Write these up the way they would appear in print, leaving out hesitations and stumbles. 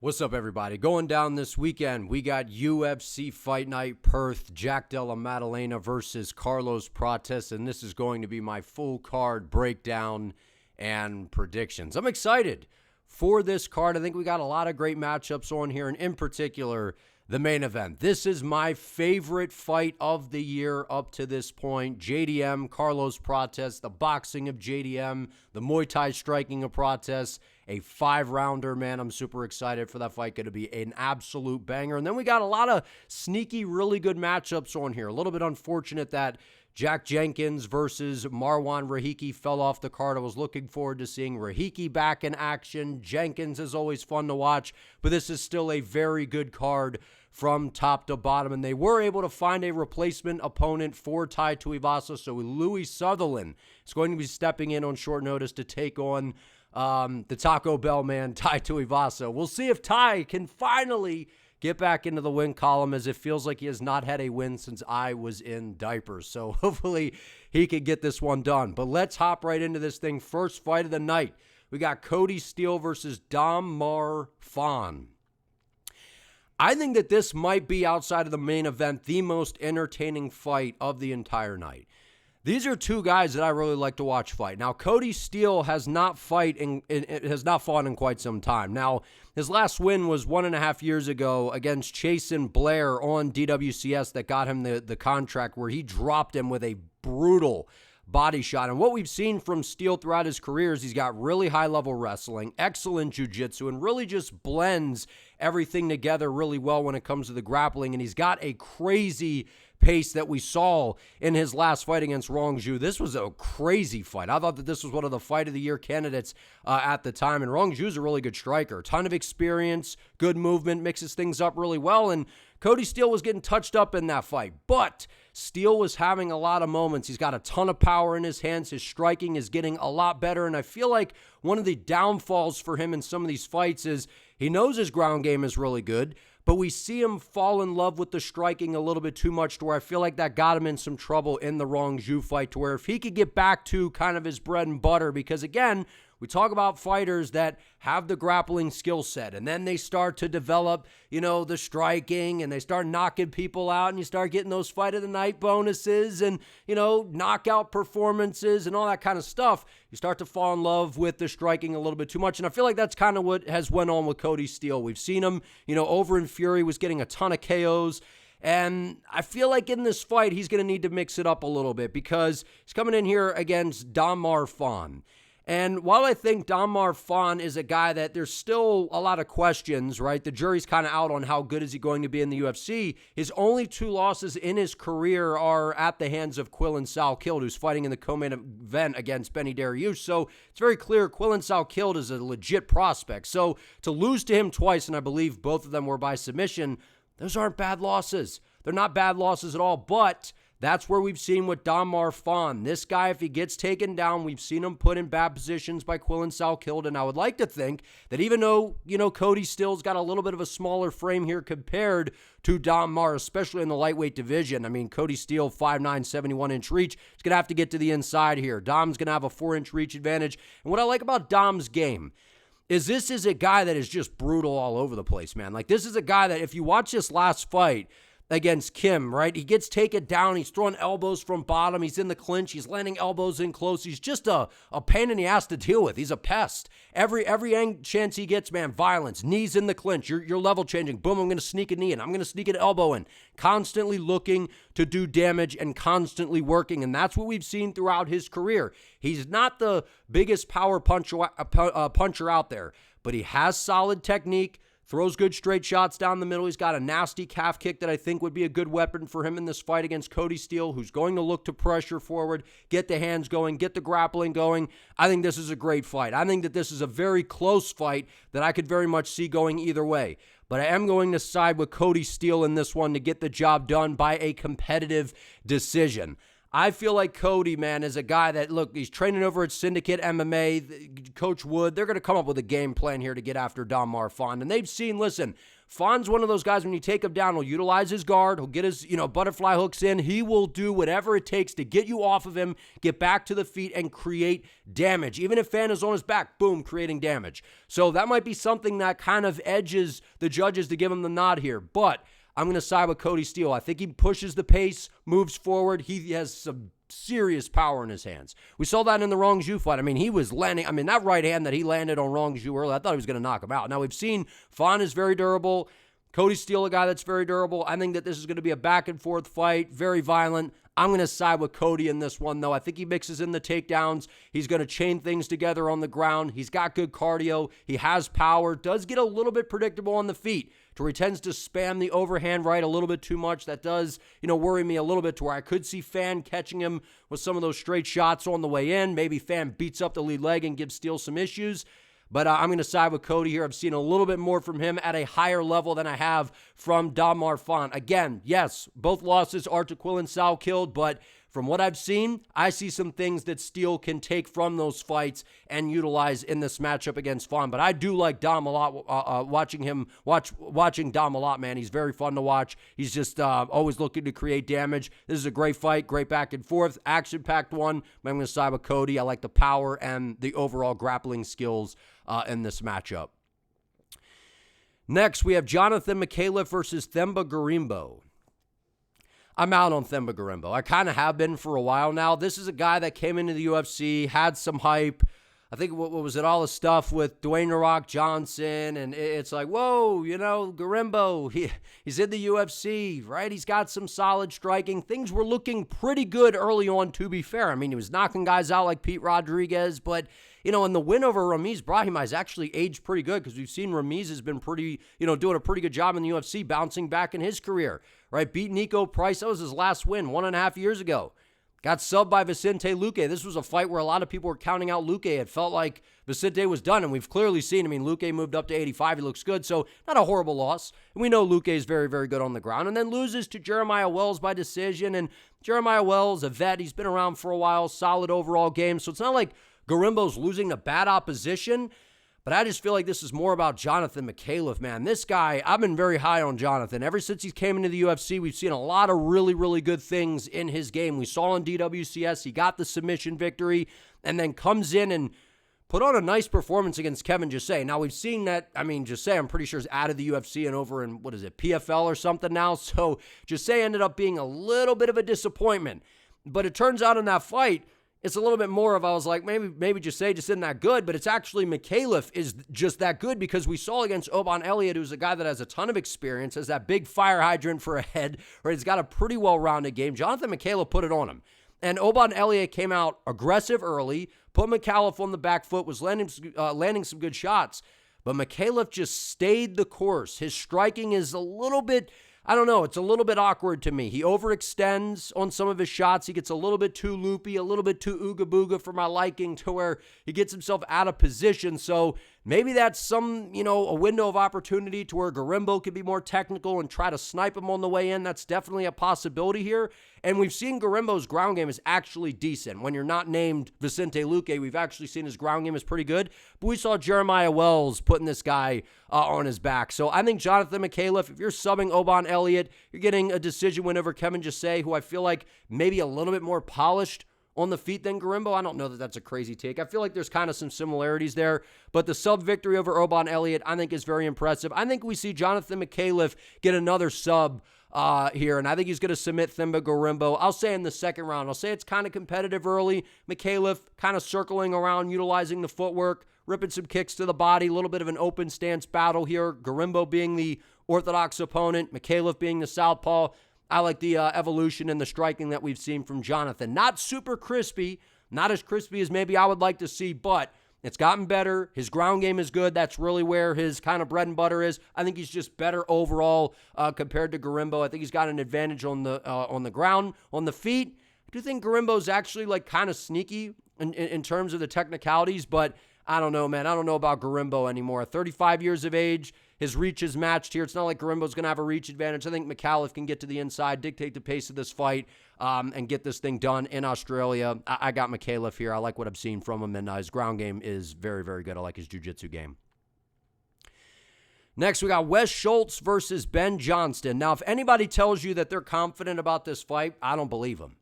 What's up, everybody? Going down this weekend, we got UFC Fight Night Perth, Della Maddalena versus Carlos Prates, and this is going to be my full card breakdown and predictions. I'm excited for this card. I think we got a lot of great matchups on here, and in particular, the main event. This is my favorite fight of the year up to this point. JDM, Carlos Prates, the boxing of JDM, the Muay Thai striking of Prates, a 5-rounder, man. I'm super excited for that fight. Going to be an absolute banger. And then we got a lot of sneaky, really good matchups on here. A little bit unfortunate that Jack Jenkins versus Marwan Rahiki fell off the card. I was looking forward to seeing Rahiki back in action. Jenkins is always fun to watch, but this is still a very good card from top to bottom, and they were able to find a replacement opponent for Tuivasa, so Louis Sutherland is going to be stepping in on short notice to take on the Taco Bell man, Tuivasa. We'll see if Ty can finally get back into the win column, as it feels like he has not had a win since I was in diapers. So hopefully he can get this one done. But let's hop right into this thing. First fight of the night. We got Cody Steele versus Damar Fawn. I think that this might be, outside of the main event, the most entertaining fight of the entire night. These are two guys that I really like to watch fight. Now, Cody Steele has not fought in quite some time. Now, his last win was 1.5 years ago against Chasen Blair on DWCS that got him the contract, where he dropped him with a brutal body shot. And what we've seen from Steele throughout his career is he's got really high-level wrestling, excellent jiu-jitsu, and really just blends everything together really well when it comes to the grappling. And he's got a crazy pace that we saw in his last fight against Rongju. This was a crazy fight. I thought that this was one of the fight of the year candidates at the time, and Rongju's a really good striker. Ton of experience, good movement, mixes things up really well, and Cody Steele was getting touched up in that fight, but Steele was having a lot of moments. He's got a ton of power in his hands. His striking is getting a lot better, and I feel like one of the downfalls for him in some of these fights is he knows his ground game is really good, but we see him fall in love with the striking a little bit too much, to where I feel like that got him in some trouble in the Rongju fight, to where if he could get back to kind of his bread and butter, because again, we talk about fighters that have the grappling skill set, and then they start to develop, the striking, and they start knocking people out, and you start getting those fight of the night bonuses and, knockout performances and all that kind of stuff. You start to fall in love with the striking a little bit too much, and I feel like that's kind of what has went on with Cody Steele. We've seen him, over in Fury, was getting a ton of KOs. And I feel like in this fight, he's going to need to mix it up a little bit, because he's coming in here against Damar Fawn. And while I think Damar Fawn is a guy that there's still a lot of questions, right? The jury's kind of out on how good is he going to be in the UFC. His only 2 losses in his career are at the hands of Quillan Salkilld, who's fighting in the co-main event against Benny Dariush. So it's very clear Quillan Salkilld is a legit prospect. So to lose to him twice, and I believe both of them were by submission, those aren't bad losses. They're not bad losses at all, but that's where we've seen with Damar Fawn. This guy, if he gets taken down, we've seen him put in bad positions by Quillan Salkilld, and I would like to think that even though, Cody Steele's got a little bit of a smaller frame here compared to Damar, especially in the lightweight division. I mean, Cody Steele, 5'9", 71-inch reach. He's going to have to get to the inside here. Dom's going to have a 4-inch reach advantage. And what I like about Dom's game is this is a guy that is just brutal all over the place, man. Like, this is a guy that if you watch this last fight against Kim, right? He gets taken down. He's throwing elbows from bottom. He's in the clinch. He's landing elbows in close. He's just a pain in the ass to deal with. He's a pest. Every chance he gets, man, violence. Knees in the clinch. You're level changing. Boom, I'm going to sneak a knee in. I'm going to sneak an elbow in. Constantly looking to do damage and constantly working, and that's what we've seen throughout his career. He's not the biggest power puncher out there, but he has solid technique. Throws good straight shots down the middle. He's got a nasty calf kick that I think would be a good weapon for him in this fight against Cody Steele, who's going to look to pressure forward, get the hands going, get the grappling going. I think this is a great fight. I think that this is a very close fight that I could very much see going either way. But I am going to side with Cody Steele in this one to get the job done by a competitive decision. I feel like Cody, man, is a guy that, look, he's training over at Syndicate MMA. Coach Wood, they're going to come up with a game plan here to get after Damar Fon. And they've seen, listen, Fon's one of those guys, when you take him down, he'll utilize his guard. He'll get his, butterfly hooks in. He will do whatever it takes to get you off of him, get back to the feet, and create damage. Even if Fan is on his back, boom, creating damage. So that might be something that kind of edges the judges to give him the nod here. But I'm going to side with Cody Steele. I think he pushes the pace, moves forward. He has some serious power in his hands. We saw that in the Rongju fight. I mean, he was landing, that right hand that he landed on Rongju early, I thought he was going to knock him out. Now, we've seen Fon is very durable. Cody Steele, a guy that's very durable. I think that this is going to be a back-and-forth fight, very violent. I'm going to side with Cody in this one, though. I think he mixes in the takedowns. He's going to chain things together on the ground. He's got good cardio. He has power. Does get a little bit predictable on the feet, to where he tends to spam the overhand right a little bit too much. That does, worry me a little bit, to where I could see Fan catching him with some of those straight shots on the way in. Maybe Fan beats up the lead leg and gives Steele some issues. But I'm going to side with Cody here. I've seen a little bit more from him at a higher level than I have from Damar Fon. Again, yes, both losses are to Quillen Salkilld, but from what I've seen, I see some things that Steele can take from those fights and utilize in this matchup against Fon. But I do like Dom a lot, watching Dom a lot, man. He's very fun to watch. He's just always looking to create damage. This is a great fight, great back and forth, action-packed one. But I'm going to side with Cody. I like the power and the overall grappling skills in this matchup. Next, we have Jonathan Micallef versus Themba Gorimbo. I'm out on Themba Gorimbo. I kind of have been for a while now. This is a guy that came into the UFC, had some hype. I think, what was it, all the stuff with Dwayne "The Rock" Johnson, and it's like, whoa, Gorimbo, he's in the UFC, right? He's got some solid striking. Things were looking pretty good early on, to be fair. I mean, he was knocking guys out like Pete Rodriguez, but, and the win over Ramiz Brahimaj has actually aged pretty good, because we've seen Ramiz has been pretty, doing a pretty good job in the UFC, bouncing back in his career, right? Beat Nico Price. That was his last win 1.5 years ago. Got subbed by Vicente Luque. This was a fight where a lot of people were counting out Luque. It felt like Vicente was done, and we've clearly seen, Luque moved up to 85. He looks good, so not a horrible loss. And we know Luque is very, very good on the ground. And then loses to Jeremiah Wells by decision. And Jeremiah Wells, a vet, he's been around for a while, solid overall game. So it's not like Gorimbo's losing to bad opposition. But I just feel like this is more about Jonathan Micallef, man. This guy, I've been very high on Jonathan. Ever since he came into the UFC, we've seen a lot of really, really good things in his game. We saw in DWCS, he got the submission victory, and then comes in and put on a nice performance against Kevin Jesé. Now, we've seen that, Jesé, I'm pretty sure, is out of the UFC and over in, PFL or something now. So Jesé ended up being a little bit of a disappointment. But it turns out in that fight, it's a little bit more of, I was like, maybe Jesé just isn't that good, but it's actually Micallef is just that good, because we saw against Oban Elliott, who's a guy that has a ton of experience, has that big fire hydrant for a head, or he's got a pretty well-rounded game. Jonathan Micallef put it on him. And Oban Elliott came out aggressive early, put Micallef on the back foot, was landing some good shots, but Micallef just stayed the course. His striking is a little bit, it's a little bit awkward to me. He overextends on some of his shots. He gets a little bit too loopy, a little bit too ooga booga for my liking, to where he gets himself out of position. So maybe that's a window of opportunity to where Gorimbo could be more technical and try to snipe him on the way in. That's definitely a possibility here. And we've seen Gorimbo's ground game is actually decent. When you're not named Vicente Luque, we've actually seen his ground game is pretty good. But we saw Jeremiah Wells putting this guy on his back. So I think Jonathan Micallef, if you're subbing Oban Elliott, you're getting a decision win over Kevin Jesé, who I feel like maybe a little bit more polished on the feet than Gorimbo. I don't know that that's a crazy take. I feel like there's kind of some similarities there. But the sub victory over Oban Elliott, I think, is very impressive. I think we see Jonathan Micallef get another sub here, and I think he's going to submit Themba Gorimbo. I'll say in the second round. I'll say it's kind of competitive early. Micallef kind of circling around, utilizing the footwork, ripping some kicks to the body, a little bit of an open stance battle here. Gorimbo being the orthodox opponent, Micallef being the southpaw. I like the evolution and the striking that we've seen from Jonathan. Not super crispy, not as crispy as maybe I would like to see, but it's gotten better. His ground game is good. That's really where his kind of bread and butter is. I think he's just better overall compared to Gorimbo. I think he's got an advantage on the ground. On the feet, I do think Gorimbo's actually like kind of sneaky in terms of the technicalities, but I don't know, man. I don't know about Gorimbo anymore. 35 years of age. his reach is matched here. It's not like Gorimbo's going to have a reach advantage. I think Micallef can get to the inside, dictate the pace of this fight, and get this thing done in Australia. I got Micallef here. I like what I've seen from him, and his ground game is very, very good. I like his jiu-jitsu game. Next, we got Wes Schultz versus Ben Johnston. Now, if anybody tells you that they're confident about this fight, I don't believe them,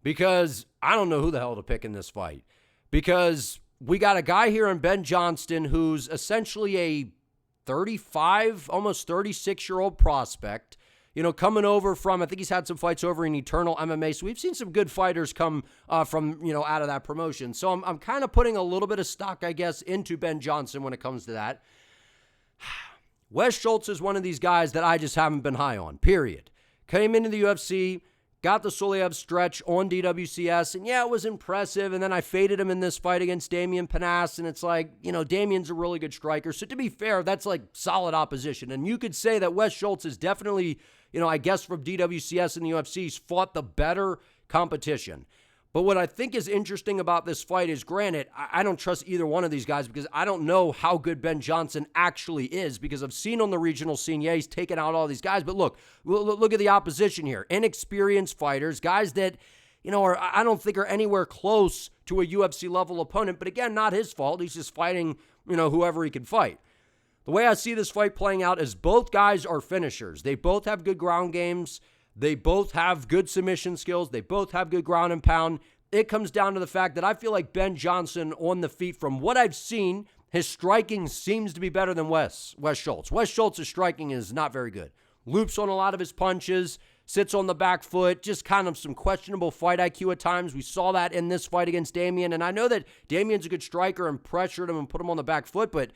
because I don't know who the hell to pick in this fight, because we got a guy here in Ben Johnston who's essentially a 35, almost 36-year-old prospect, coming over from, I think he's had some fights over in Eternal MMA, so we've seen some good fighters come from, out of that promotion. So I'm kind of putting a little bit of stock, I guess, into Ben Johnston when it comes to that. Wes Schultz is one of these guys that I just haven't been high on, period. Came into the UFC, got the Suliev stretch on DWCS, and yeah, it was impressive, and then I faded him in this fight against Damian Panas, and it's like, Damian's a really good striker, so to be fair, that's like solid opposition, and you could say that Wes Schultz is definitely, I guess from DWCS and the UFC's fought the better competition. But what I think is interesting about this fight is, granted, I don't trust either one of these guys because I don't know how good Ben Johnston actually is, because I've seen on the regional scene, yeah, he's taken out all these guys. But look at the opposition here. Inexperienced fighters, guys that, I don't think are anywhere close to a UFC level opponent. But again, not his fault. He's just fighting, whoever he can fight. The way I see this fight playing out is both guys are finishers. They both have good ground games. They both have good submission skills. They both have good ground and pound. It comes down to the fact that I feel like Ben Johnston on the feet, from what I've seen, his striking seems to be better than Wes Schultz. Wes Schultz's striking is not very good. Loops on a lot of his punches, sits on the back foot, just kind of some questionable fight IQ at times. We saw that in this fight against Damian, and I know that Damian's a good striker and pressured him and put him on the back foot, but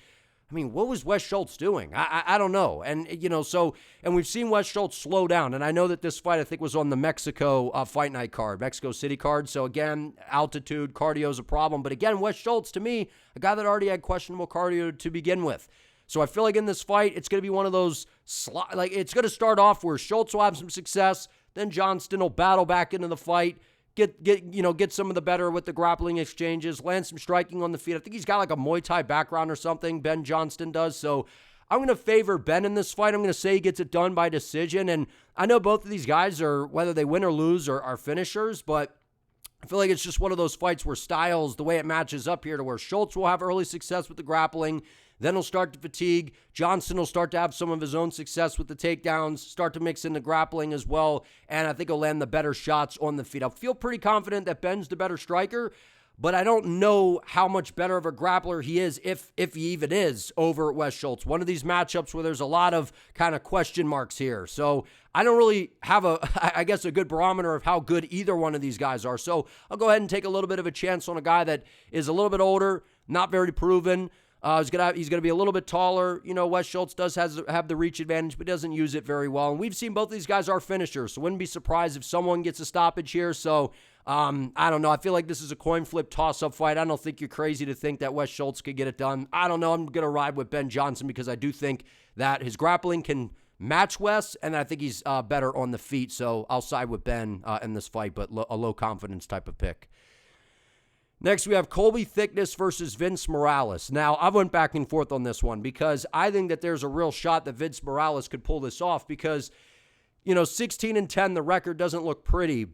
what was Wes Schultz doing? I don't know. And, and we've seen Wes Schultz slow down. And I know that this fight, I think, was on the Mexico fight night card, Mexico City card. So, again, altitude, cardio is a problem. But, again, Wes Schultz, to me, a guy that already had questionable cardio to begin with. So, I feel like in this fight, it's going to be one of those, it's going to start off where Schultz will have some success. Then Johnston will battle back into the fight. Get some of the better with the grappling exchanges, land some striking on the feet. I think he's got like a Muay Thai background or something, Ben Johnston does. So I'm going to favor Ben in this fight. I'm going to say he gets it done by decision. And I know both of these guys are, whether they win or lose, are finishers, but I feel like it's just one of those fights where styles, the way it matches up here, to where Schultz will have early success with the grappling, then he'll start to fatigue. Johnston will start to have some of his own success with the takedowns, start to mix in the grappling as well, and I think he'll land the better shots on the feet. I feel pretty confident that Ben's the better striker, but I don't know how much better of a grappler he is, if he even is, over Wes Schultz. One of these matchups where there's a lot of kind of question marks here. So I don't really have a good barometer of how good either one of these guys are. So I'll go ahead and take a little bit of a chance on a guy that is a little bit older, not very proven. He's gonna be a little bit taller. Wes Schultz does have the reach advantage, but doesn't use it very well. And we've seen both of these guys are finishers, so wouldn't be surprised if someone gets a stoppage here. So I don't know. I feel like this is a coin flip toss-up fight. I don't think you're crazy to think that Wes Schultz could get it done. I don't know. I'm gonna ride with Ben Johnston because I do think that his grappling can match Wes, and I think he's better on the feet. So I'll side with Ben in this fight, but a low confidence type of pick. Next, we have Colby Thicknesse versus Vince Morales. Now, I went back and forth on this one because I think that there's a real shot that Vince Morales could pull this off because, 16-10, the record doesn't look pretty.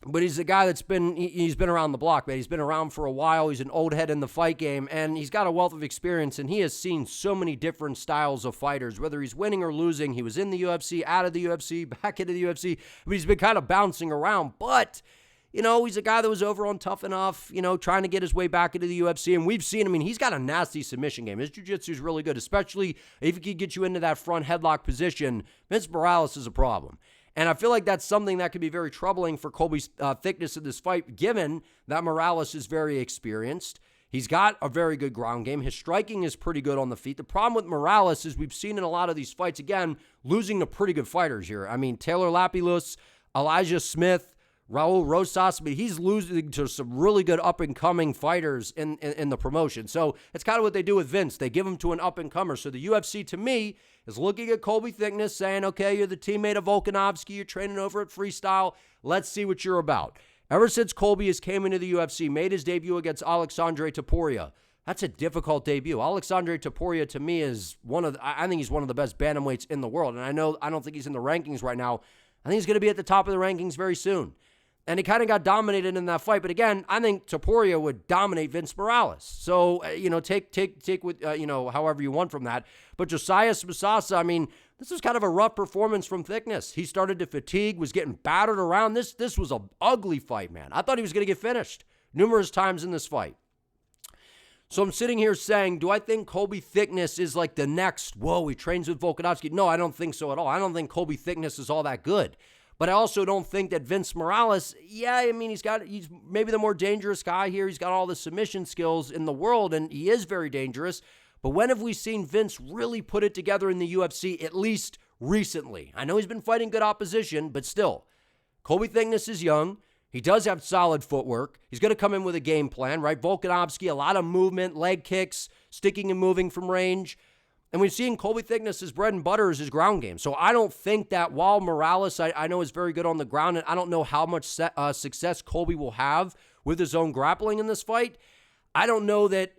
But he's a guy he's been around the block, man. He's been around for a while. He's an old head in the fight game, and he's got a wealth of experience, and he has seen so many different styles of fighters, whether he's winning or losing. He was in the UFC, out of the UFC, back into the UFC. But he's been kind of bouncing around, but he's a guy that was over on Tough Enough, trying to get his way back into the UFC. And we've seen, he's got a nasty submission game. His jiu-jitsu is really good, especially if he could get you into that front headlock position. Vince Morales is a problem. And I feel like that's something that could be very troubling for Colby's Thicknesse in this fight, given that Morales is very experienced. He's got a very good ground game. His striking is pretty good on the feet. The problem with Morales is we've seen in a lot of these fights, again, losing to pretty good fighters here. Taylor Lapilus, Elijah Smith, Raul Rosas, but he's losing to some really good up-and-coming fighters in the promotion. So that's kind of what they do with Vince. They give him to an up-and-comer. So the UFC, to me, is looking at Colby Thicknesse, saying, okay, you're the teammate of Volkanovski, you're training over at Freestyle, let's see what you're about. Ever since Colby has came into the UFC, made his debut against Alexandre Topuria, That's a difficult debut. Alexandre Topuria, to me, is I think he's one of the best bantamweights in the world. And I don't think he's in the rankings right now. I think he's going to be at the top of the rankings very soon. And he kind of got dominated in that fight. But again, I think Topuria would dominate Vince Morales. So, take with, however you want from that. But Josiah Musasa, I mean, this was kind of a rough performance from Thicknesse. He started to fatigue, was getting battered around. This was an ugly fight, man. I thought he was going to get finished numerous times in this fight. So I'm sitting here saying, do I think Colby Thicknesse is like the next, he trains with Volkanovski? No, I don't think so at all. I don't think Colby Thicknesse is all that good. But I also don't think that Vince Morales, he's maybe the more dangerous guy here. He's got all the submission skills in the world, and he is very dangerous. But when have we seen Vince really put it together in the UFC, at least recently? I know he's been fighting good opposition, but still, Colby Thicknesse is young. He does have solid footwork. He's going to come in with a game plan, right? Volkanovski, a lot of movement, leg kicks, sticking and moving from range. And we've seen Colby Thicknesse's bread and butter is his ground game. So I don't think that while Morales, I know is very good on the ground, and I don't know how much success Colby will have with his own grappling in this fight, I don't know that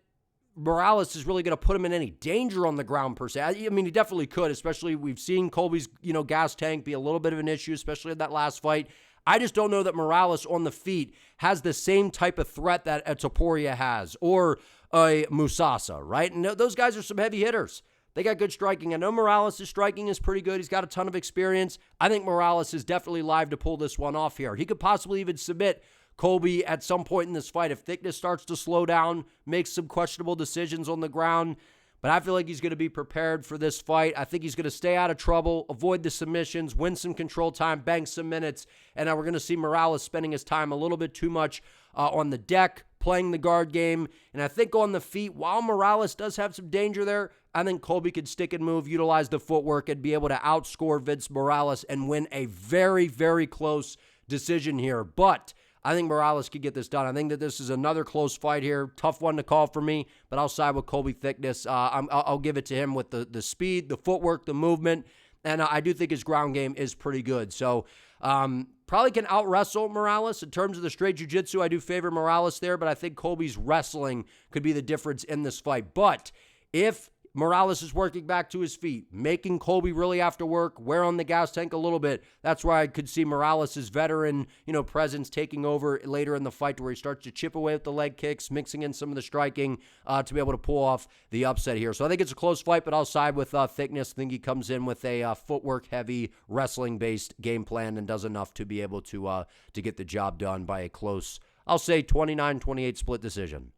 Morales is really going to put him in any danger on the ground per se. I mean, he definitely could, especially we've seen Colby's, gas tank be a little bit of an issue, especially in that last fight. I just don't know that Morales on the feet has the same type of threat that a Topuria has or a Musasa, right? And those guys are some heavy hitters. They got good striking. I know Morales' striking is pretty good. He's got a ton of experience. I think Morales is definitely live to pull this one off here. He could possibly even submit Colby at some point in this fight if Thicknesse starts to slow down, makes some questionable decisions on the ground. But I feel like he's going to be prepared for this fight. I think he's going to stay out of trouble, avoid the submissions, win some control time, bank some minutes. And we're going to see Morales spending his time a little bit too much on the deck, playing the guard game. And I think on the feet, while Morales does have some danger there, I think Colby could stick and move, utilize the footwork, and be able to outscore Vince Morales and win a very, very close decision here. But I think Morales could get this done. I think that this is another close fight here. Tough one to call for me, but I'll side with Colby Thicknesse. I'll give it to him with the speed, the footwork, the movement, and I do think his ground game is pretty good. So probably can out-wrestle Morales. In terms of the straight jiu-jitsu, I do favor Morales there, but I think Colby's wrestling could be the difference in this fight. But if Morales is working back to his feet, making Colby really have to work, wear on the gas tank a little bit. That's where I could see Morales' veteran, presence taking over later in the fight to where he starts to chip away with the leg kicks, mixing in some of the striking to be able to pull off the upset here. So I think it's a close fight, but I'll side with Thicknesse. I think he comes in with a footwork-heavy, wrestling-based game plan and does enough to be able to get the job done by a close, I'll say 29-28 split decision.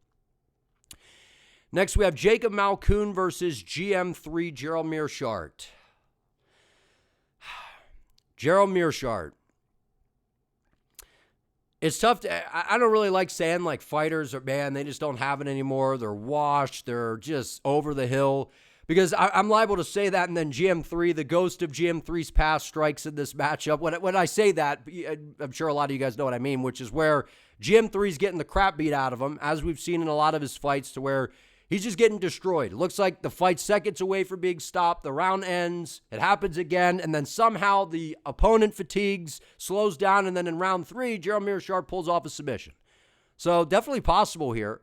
Next, we have Jacob Malkoun versus GM3 Gerald Meerschaert. Gerald Meerschaert. It's tough I don't really like saying like fighters they just don't have it anymore. They're washed. They're just over the hill. Because I'm liable to say that, and then GM3, the ghost of GM3's past, strikes in this matchup. When I say that, I'm sure a lot of you guys know what I mean, which is where GM3's getting the crap beat out of him, as we've seen in a lot of his fights, to where he's just getting destroyed. It looks like the fight's seconds away from being stopped. The round ends. It happens again. And then somehow the opponent fatigues, slows down. And then in round 3, Gerald Meerschaert pulls off a submission. So definitely possible here.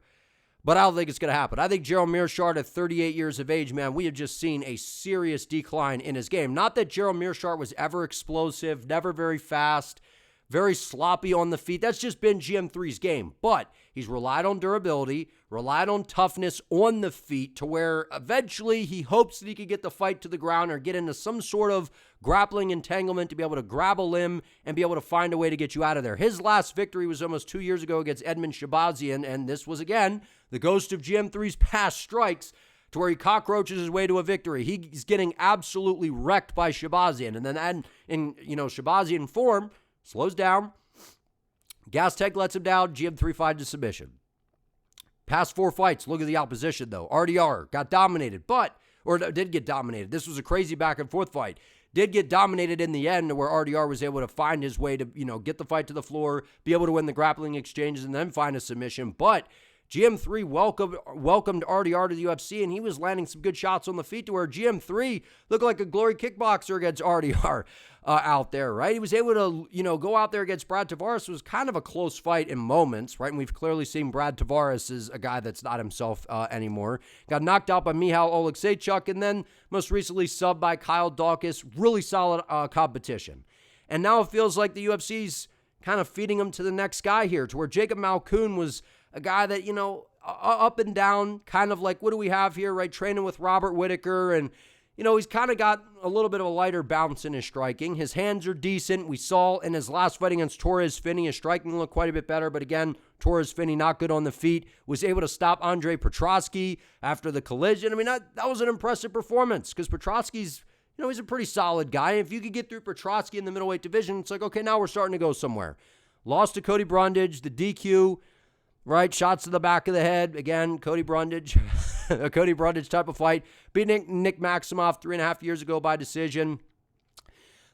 But I don't think it's going to happen. I think Gerald Meerschaert at 38 years of age, man, we have just seen a serious decline in his game. Not that Gerald Meerschaert was ever explosive, never very fast, very sloppy on the feet. That's just been GM3's game. But he's relied on durability, relied on toughness on the feet to where eventually he hopes that he could get the fight to the ground or get into some sort of grappling entanglement to be able to grab a limb and be able to find a way to get you out of there. His last victory was almost 2 years ago against Edmund Shabazian, and this was, again, the ghost of GM3's past strikes to where he cockroaches his way to a victory. He's getting absolutely wrecked by Shabazian. And then in Shabazian form, slows down. Gas tank lets him down. GM3 finds a submission. Past 4 fights, look at the opposition, though. RDR got dominated, did get dominated. This was a crazy back and forth fight. Did get dominated in the end, where RDR was able to find his way to, get the fight to the floor, be able to win the grappling exchanges, and then find a submission. But GM3 welcomed RDR to the UFC, and he was landing some good shots on the feet to where GM3 looked like a glory kickboxer against RDR out there, right? He was able to, go out there against Brad Tavares. It was kind of a close fight in moments, right? And we've clearly seen Brad Tavares is a guy that's not himself anymore. Got knocked out by Michal Oleksiejczuk, and then most recently subbed by Kyle Dawkins. Really solid competition. And now it feels like the UFC's kind of feeding him to the next guy here, to where Jacob Malkoun was a guy that, up and down, kind of like, what do we have here, right? Training with Robert Whittaker, and, he's kind of got a little bit of a lighter bounce in his striking. His hands are decent. We saw in his last fight against Torres Finney, his striking looked quite a bit better, but again, Torres Finney not good on the feet, was able to stop Andre Petroski after the collision. I mean, that was an impressive performance, because Petroski's, he's a pretty solid guy. If you could get through Petroski in the middleweight division, it's like, okay, now we're starting to go somewhere. Lost to Cody Brundage, the DQ, right? Shots to the back of the head. Again, Cody Brundage, a Cody Brundage type of fight. Beat Nick Maximoff 3.5 years ago by decision.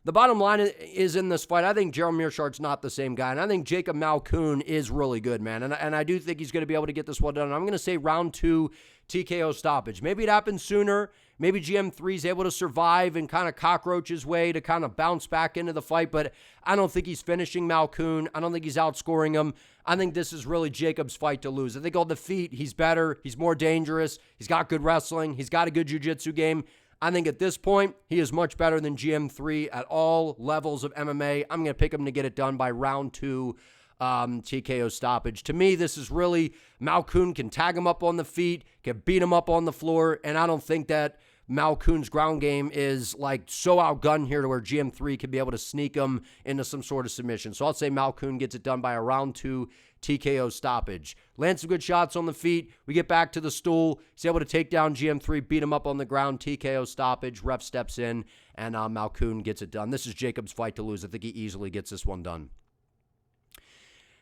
The bottom line is in this fight, I think Gerald Meerschaert's not the same guy, and I think Jacob Malkoun is really good, man, and I do think he's going to be able to get this one done. I'm going to say round 2 TKO stoppage. Maybe it happens sooner. Maybe GM3 is able to survive and kind of cockroach his way to kind of bounce back into the fight, but I don't think he's finishing Malkoun. I don't think he's outscoring him. I think this is really Jacob's fight to lose. I think on the feet, he's better. He's more dangerous. He's got good wrestling. He's got a good jiu-jitsu game. I think at this point, he is much better than GM3 at all levels of MMA. I'm going to pick him to get it done by round 2 TKO stoppage. To me, this is really Malkoun can tag him up on the feet, can beat him up on the floor, and I don't think that Malkoun's ground game is like so outgunned here to where GM3 can be able to sneak him into some sort of submission. So I'll say Malkoun gets it done by a round 2 TKO stoppage. Lands some good shots on the feet. We get back to the stool. He's able to take down GM3, beat him up on the ground, TKO stoppage. Ref steps in, and Malkoun gets it done. This is Jacob's fight to lose. I think he easily gets this one done.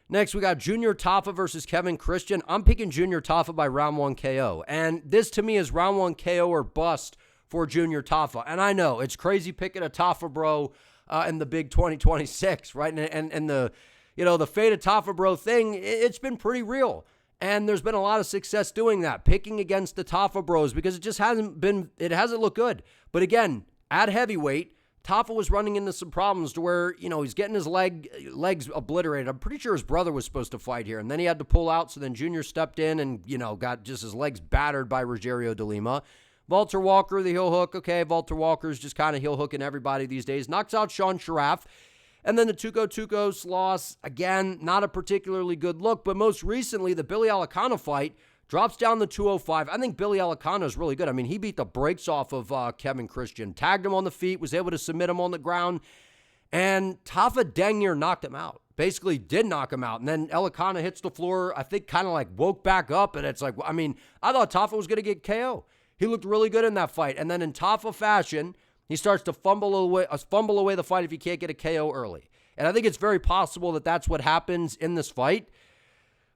Next, we got Junior Tafa versus Kevin Christian. I'm picking Junior Tafa by round 1 KO. And this, to me, is round 1 KO or bust for Junior Tafa. And I know, it's crazy picking a Tafa bro in the big 2026, right? And the, the fate of Tafa bro thing, it's been pretty real. And there's been a lot of success doing that, picking against the Tafa bros, because it hasn't looked good. But again, at heavyweight, Tafa was running into some problems to where, he's getting his legs obliterated. I'm pretty sure his brother was supposed to fight here, and then he had to pull out, so then Junior stepped in and, got just his legs battered by Rogerio de Lima. Walter Walker, the heel hook. Okay, Walter Walker's just kind of heel hooking everybody these days. Knocks out Sean Sharaf. And then the Tukos loss, again, not a particularly good look, but most recently, the Billy Alicana fight drops down the 205. I think Billy Alicana is really good. I mean, he beat the brakes off of Kevin Christian, tagged him on the feet, was able to submit him on the ground, and Tafa dang near knocked him out. Basically did knock him out. And then Alicana hits the floor, I think kind of like woke back up, and it's like, I mean, I thought Tafa was going to get KO. He looked really good in that fight. And then in Tafa fashion, he starts to fumble away the fight if he can't get a KO early. And I think it's very possible that that's what happens in this fight.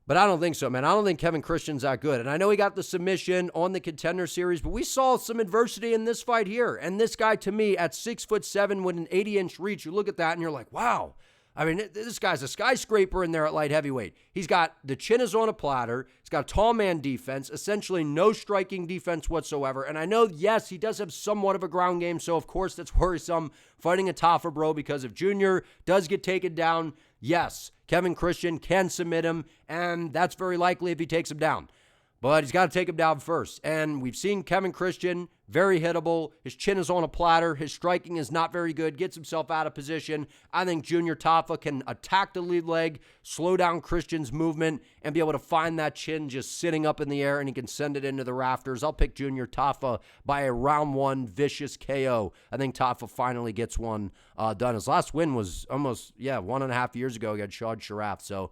But I don't think so, man. I don't think Kevin Christian's that good. And I know he got the submission on the Contender Series, but we saw some adversity in this fight here. And this guy, to me, at 6'7" with an 80-inch reach, you look at that and you're like, wow. I mean, this guy's a skyscraper in there at light heavyweight. He's got the chin is on a platter. He's got tall man defense, essentially no striking defense whatsoever. And I know, yes, he does have somewhat of a ground game, so of course that's worrisome fighting a Tafa bro, because if Junior does get taken down, yes, Kevin Christian can submit him, and that's very likely if he takes him down. But he's got to take him down first. And we've seen Kevin Christian, very hittable. His chin is on a platter. His striking is not very good. Gets himself out of position. I think Junior Tafa can attack the lead leg, slow down Christian's movement, and be able to find that chin just sitting up in the air, and he can send it into the rafters. I'll pick Junior Tafa by a round 1 vicious KO. I think Tafa finally gets one done. His last win was almost, 1.5 years ago against Sean Sharaf. So,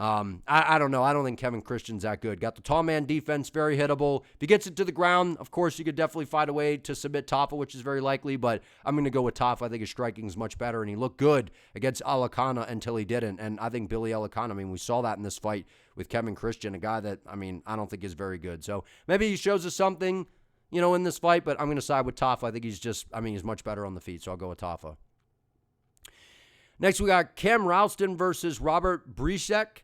I don't know. I don't think Kevin Christian's that good. Got the tall man defense, very hittable. If he gets it to the ground, of course, you could definitely find a way to submit Tafa, which is very likely, but I'm going to go with Tafa. I think his striking is much better, and he looked good against Alicana until he didn't, and I think Billy Alicana, we saw that in this fight with Kevin Christian, a guy that, I don't think is very good. So maybe he shows us something, in this fight, but I'm going to side with Tafa. I think he's much better on the feet, so I'll go with Tafa. Next, we got Cam Rowston versus Robert Bryczek.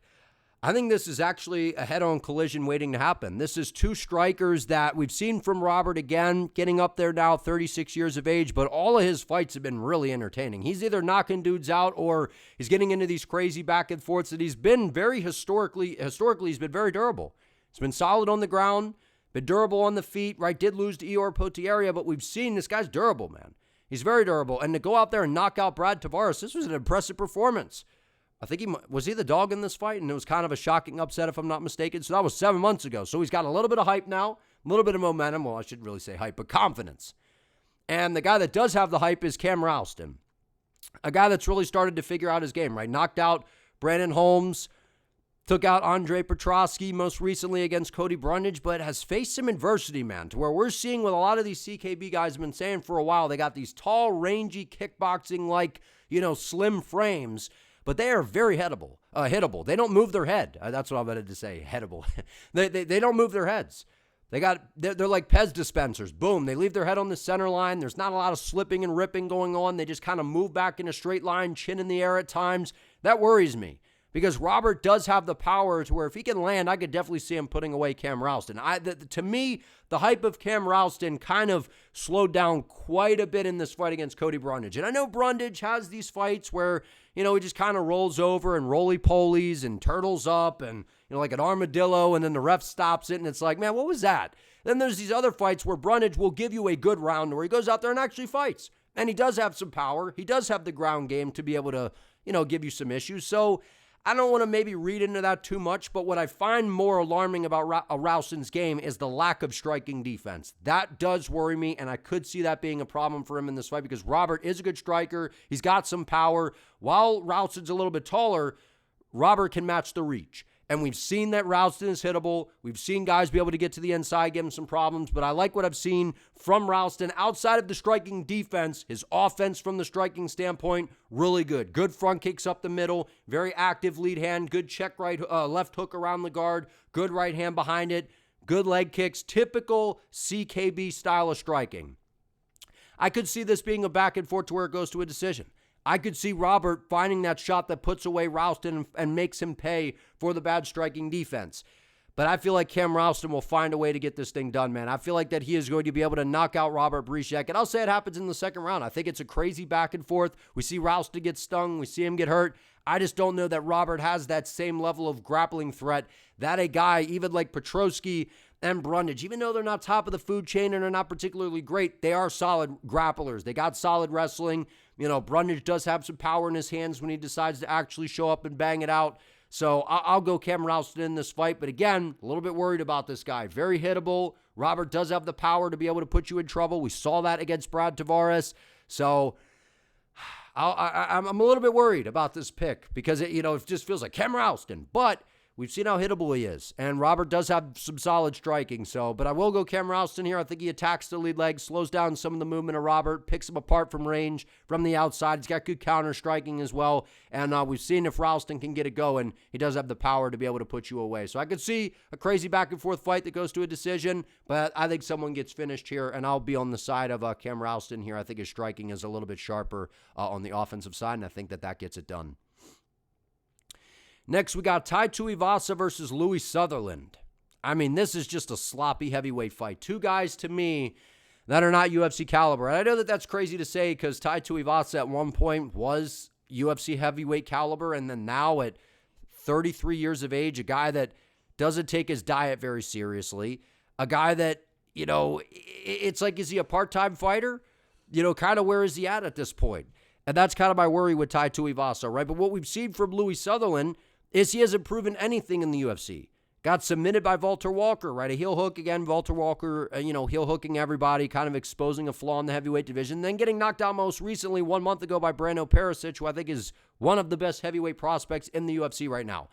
I think this is actually a head-on collision waiting to happen. This is two strikers that we've seen from Robert, again, getting up there now, 36 years of age, but all of his fights have been really entertaining. He's either knocking dudes out or he's getting into these crazy back and forths that he's been very historically he's been very durable. He's been solid on the ground, been durable on the feet, right? Did lose to Ior Potieria, but we've seen this guy's durable, man. He's very durable. And to go out there and knock out Brad Tavares, this was an impressive performance. I think was he the dog in this fight? And it was kind of a shocking upset, if I'm not mistaken. So that was 7 months ago. So he's got a little bit of hype now, a little bit of momentum. Well, I shouldn't really say hype, but confidence. And the guy that does have the hype is Cam Rowston, a guy that's really started to figure out his game, right? Knocked out Brandon Holmes, took out Andre Petrosky most recently against Cody Brundage, but has faced some adversity, man, to where we're seeing what a lot of these CKB guys have been saying for a while. They got these tall, rangy, kickboxing-like, slim frames, but they are very hittable. They don't move their head. That's what I wanted to say, hittable. they don't move their heads. They're like Pez dispensers. Boom, they leave their head on the center line. There's not a lot of slipping and ripping going on. They just kind of move back in a straight line, chin in the air at times. That worries me. Because Robert does have the power to where if he can land, I could definitely see him putting away Cam Rowston. To me, the hype of Cam Rowston kind of slowed down quite a bit in this fight against Cody Brundage. And I know Brundage has these fights where, he just kind of rolls over and roly-polies and turtles up and, like an armadillo, and then the ref stops it, and it's like, man, what was that? Then there's these other fights where Brundage will give you a good round where he goes out there and actually fights. And he does have some power. He does have the ground game to be able to, give you some issues. So I don't want to maybe read into that too much, but what I find more alarming about Rowston's game is the lack of striking defense. That does worry me, and I could see that being a problem for him in this fight because Robert is a good striker. He's got some power. While Rowston's a little bit taller, Robert can match the reach. And we've seen that Rowston is hittable. We've seen guys be able to get to the inside, give him some problems. But I like what I've seen from Rowston outside of the striking defense. His offense from the striking standpoint, really good. Good front kicks up the middle. Very active lead hand. Good check left hook around the guard. Good right hand behind it. Good leg kicks. Typical CKB style of striking. I could see this being a back and forth to where it goes to a decision. I could see Robert finding that shot that puts away Rowston and makes him pay for the bad striking defense. But I feel like Cam Rowston will find a way to get this thing done, man. I feel like that he is going to be able to knock out Robert Bryczek. And I'll say it happens in the second round. I think it's a crazy back and forth. We see Rowston get stung. We see him get hurt. I just don't know that Robert has that same level of grappling threat that a guy, even like Petrosky and Brundage, even though they're not top of the food chain and are not particularly great, they are solid grapplers. They got solid wrestling. Brundage does have some power in his hands when he decides to actually show up and bang it out. So I'll go Cam Rowston in this fight. But again, a little bit worried about this guy. Very hittable. Robert does have the power to be able to put you in trouble. We saw that against Brad Tavares. So I'm a little bit worried about this pick because it just feels like Cam Rowston. But we've seen how hittable he is. And Robert does have some solid striking. But I will go Cam Rowston here. I think he attacks the lead leg, slows down some of the movement of Robert, picks him apart from range, from the outside. He's got good counter striking as well. And we've seen if Rowston can get it going, he does have the power to be able to put you away. So I could see a crazy back and forth fight that goes to a decision. But I think someone gets finished here. And I'll be on the side of Cam Rowston here. I think his striking is a little bit sharper on the offensive side. And I think that gets it done. Next, we got Tuivasa versus Louis Sutherland. I mean, this is just a sloppy heavyweight fight. Two guys, to me, that are not UFC caliber. And I know that that's crazy to say because Tuivasa at one point was UFC heavyweight caliber, and then now at 33 years of age, a guy that doesn't take his diet very seriously, a guy that, it's like, is he a part-time fighter? Kind of where is he at this point? And that's kind of my worry with Tuivasa, right? But what we've seen from Louis Sutherland is he hasn't proven anything in the UFC. Got submitted by Walter Walker, right? A heel hook again, Walter Walker, heel hooking everybody, kind of exposing a flaw in the heavyweight division. Then getting knocked out most recently 1 month ago by Brando Pericic, who I think is one of the best heavyweight prospects in the UFC right now.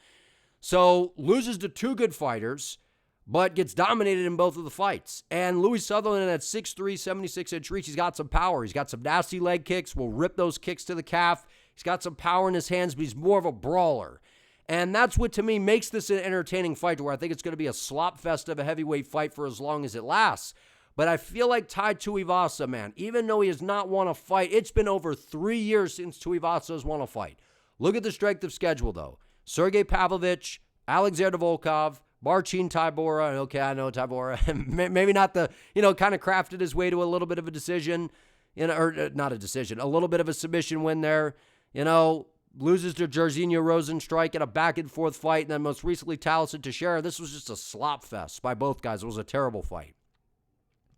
So loses to two good fighters, but gets dominated in both of the fights. And Louis Sutherland at 6'3", 76-inch reach, he's got some power. He's got some nasty leg kicks, will rip those kicks to the calf. He's got some power in his hands, but he's more of a brawler. And that's what, to me, makes this an entertaining fight, where I think it's going to be a slop fest of a heavyweight fight for as long as it lasts. But I feel like Tuivasa, man, even though he has not won a fight, it's been over 3 years since Tuivasa has won a fight. Look at the strength of schedule, though. Sergey Pavlovich Alexander Volkov, Marcin Tybura. Okay, I know Tybura. Maybe not the, kind of crafted his way to a little bit of a decision, or not a decision, a little bit of a submission win there. Loses to Jairzinho Rozenstruik in a back-and-forth fight, and then most recently Taliesin Teixeira. This was just a slop fest by both guys. It was a terrible fight.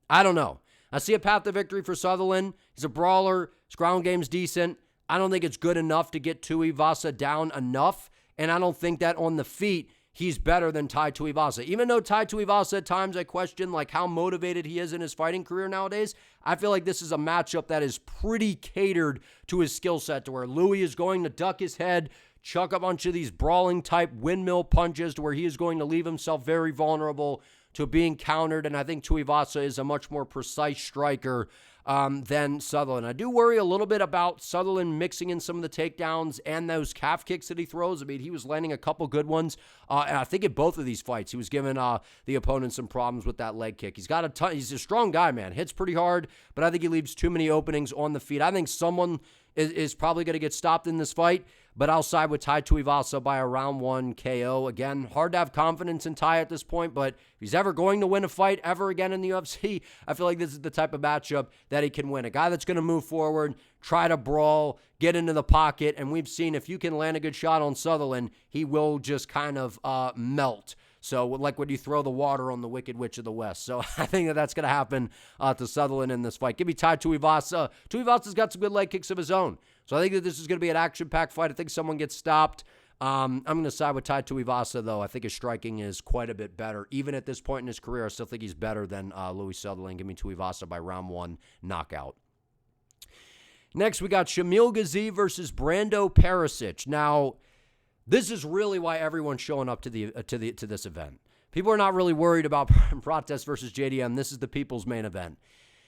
I don't know. I see a path to victory for Sutherland. He's a brawler. His ground game's decent. I don't think it's good enough to get Tuivasa down enough, and I don't think that on the feet he's better than Tai Tuivasa. Even though Tai Tuivasa at times I question how motivated he is in his fighting career nowadays, I feel like this is a matchup that is pretty catered to his skill set, to where Louis is going to duck his head, chuck a bunch of these brawling type windmill punches, to where he is going to leave himself very vulnerable to being countered, and I think Tuivasa is a much more precise striker than Sutherland. I do worry a little bit about Sutherland mixing in some of the takedowns and those calf kicks that he throws. I mean, he was landing a couple good ones, and I think in both of these fights, he was giving the opponent some problems with that leg kick. He's got a ton. He's a strong guy, man. Hits pretty hard, but I think he leaves too many openings on the feet. I think someone is probably going to get stopped in this fight, but I'll side with Tai Tuivasa by a round 1 KO. Again, hard to have confidence in Tai at this point, but if he's ever going to win a fight ever again in the UFC, I feel like this is the type of matchup that he can win. A guy that's going to move forward, try to brawl, get into the pocket, and we've seen if you can land a good shot on Sutherland, he will just kind of melt. So, like when you throw the water on the Wicked Witch of the West. So, I think that's going to happen to Sutherland in this fight. Give me Tai Tuivasa. Tuivasa's got some good leg kicks of his own. So, I think that this is going to be an action-packed fight. I think someone gets stopped. I'm going to side with Tai Tuivasa, though. I think his striking is quite a bit better. Even at this point in his career, I still think he's better than Louis Sutherland. Give me Tuivasa by round 1 knockout. Next, we got Shamil Gaziev versus Brando Pericic. Now, this is really why everyone's showing up to this event. People are not really worried about Prates versus JDM. This is the people's main event.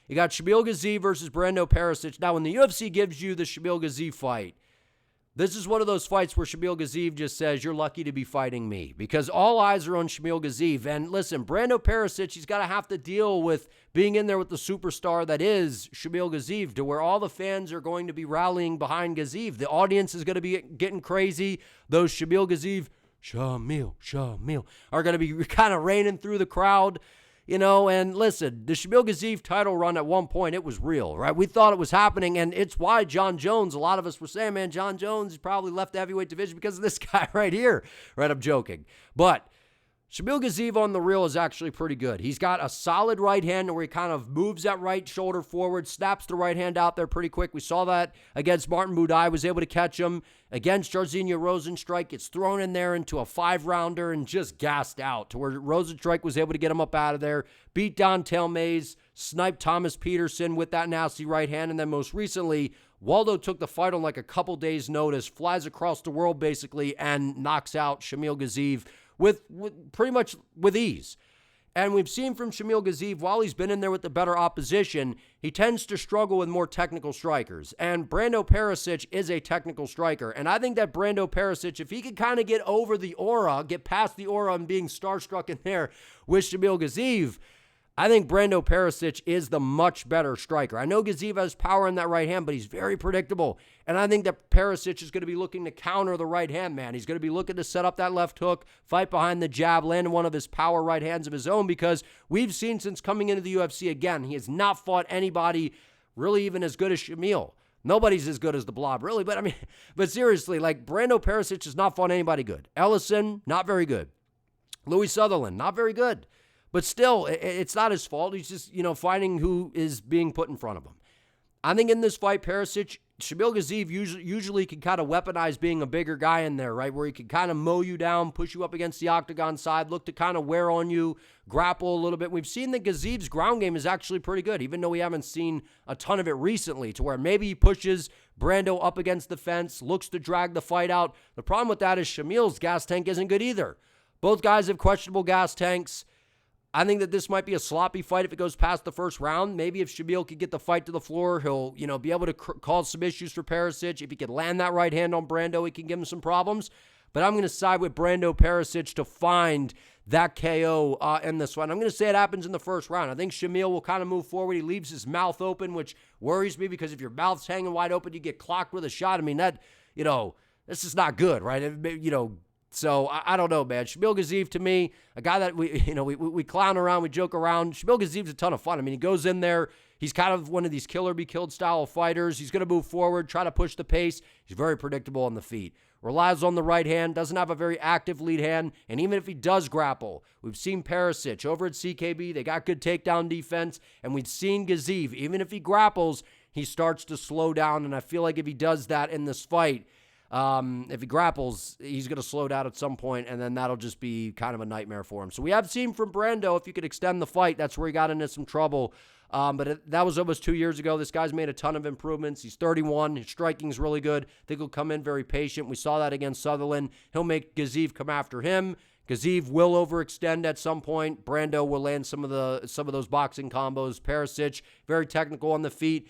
You got Shamil Gaziev versus Brando Pericic. Now, when the UFC gives you the Shamil Gaziev fight, this is one of those fights where Shamil Gaziev just says, you're lucky to be fighting me, because all eyes are on Shamil Gaziev. And listen, Brando Pericic, he's got to have to deal with being in there with the superstar that is Shamil Gaziev, to where all the fans are going to be rallying behind Gaziev. The audience is going to be getting crazy. Those Shamil Gaziev, Shamil, are going to be kind of raining through the crowd. And listen, the Shamil Gaziev title run at one point, it was real, right? We thought it was happening, and it's why John Jones, a lot of us were saying, man, John Jones probably left the heavyweight division because of this guy right here, right? I'm joking. But Shamil Gaziev on the reel is actually pretty good. He's got a solid right hand where he kind of moves that right shoulder forward, snaps the right hand out there pretty quick. We saw that against Martin Buday, was able to catch him. Against Jairzinho Rozenstruik, gets thrown in there into a 5-rounder and just gassed out, to where Rozenstruik was able to get him up out of there, beat Don'Tale Mayes, sniped Thomas Peterson with that nasty right hand, and then most recently, Waldo took the fight on like a couple days' notice, flies across the world basically, and knocks out Shamil Gaziev with pretty much with ease. And we've seen from Shamil Gaziev, while he's been in there with the better opposition, he tends to struggle with more technical strikers. And Brando Pericic is a technical striker. And I think that Brando Pericic, if he could kind of get over the aura, get past the aura and being starstruck in there with Shamil Gaziev, I think Brando Pericic is the much better striker. I know Gaziev has power in that right hand, but he's very predictable. And I think that Pericic is going to be looking to counter the right hand, man. He's going to be looking to set up that left hook, fight behind the jab, land one of his power right hands of his own, because we've seen since coming into the UFC, again, he has not fought anybody really even as good as Shamil. Nobody's as good as the Blob, really. But seriously, like, Brando Pericic has not fought anybody good. Ellison, not very good. Louis Sutherland, not very good. But still, it's not his fault. He's just, finding who is being put in front of him. I think in this fight, Pericic, Shamil Gaziev usually can kind of weaponize being a bigger guy in there, right? Where he can kind of mow you down, push you up against the octagon side, look to kind of wear on you, grapple a little bit. We've seen that Gaziev's ground game is actually pretty good, even though we haven't seen a ton of it recently, to where maybe he pushes Brando up against the fence, looks to drag the fight out. The problem with that is Shamil's gas tank isn't good either. Both guys have questionable gas tanks. I think that this might be a sloppy fight if it goes past the first round. Maybe if Shamil could get the fight to the floor, he'll, be able to cause some issues for Pericic. If he could land that right hand on Brando, he can give him some problems. But I'm going to side with Brando Pericic to find that KO in this one. I'm going to say it happens in the first round. I think Shamil will kind of move forward. He leaves his mouth open, which worries me, because if your mouth's hanging wide open, you get clocked with a shot. I mean, that, this is not good, right? So I don't know, man. Shamil Gaziev, to me, a guy that we clown around, we joke around. Shamil Gaziev's a ton of fun. I mean, he goes in there. He's kind of one of these killer be killed style of fighters. He's going to move forward, try to push the pace. He's very predictable on the feet. Relies on the right hand, doesn't have a very active lead hand, and even if he does grapple, we've seen Pericic over at CKB, they got good takedown defense, and we've seen Gaziev, even if he grapples, he starts to slow down, and I feel like if he does that in this fight, if he grapples, he's going to slow down at some point, and then that'll just be kind of a nightmare for him. So we have seen from Brando, if you could extend the fight, that's where he got into some trouble. But that was almost 2 years ago. This guy's made a ton of improvements. He's 31. His striking's really good. I think he'll come in very patient. We saw that against Sutherland. He'll make Gaziev come after him. Gaziev will overextend at some point. Brando will land some of those boxing combos. Pericic, very technical on the feet.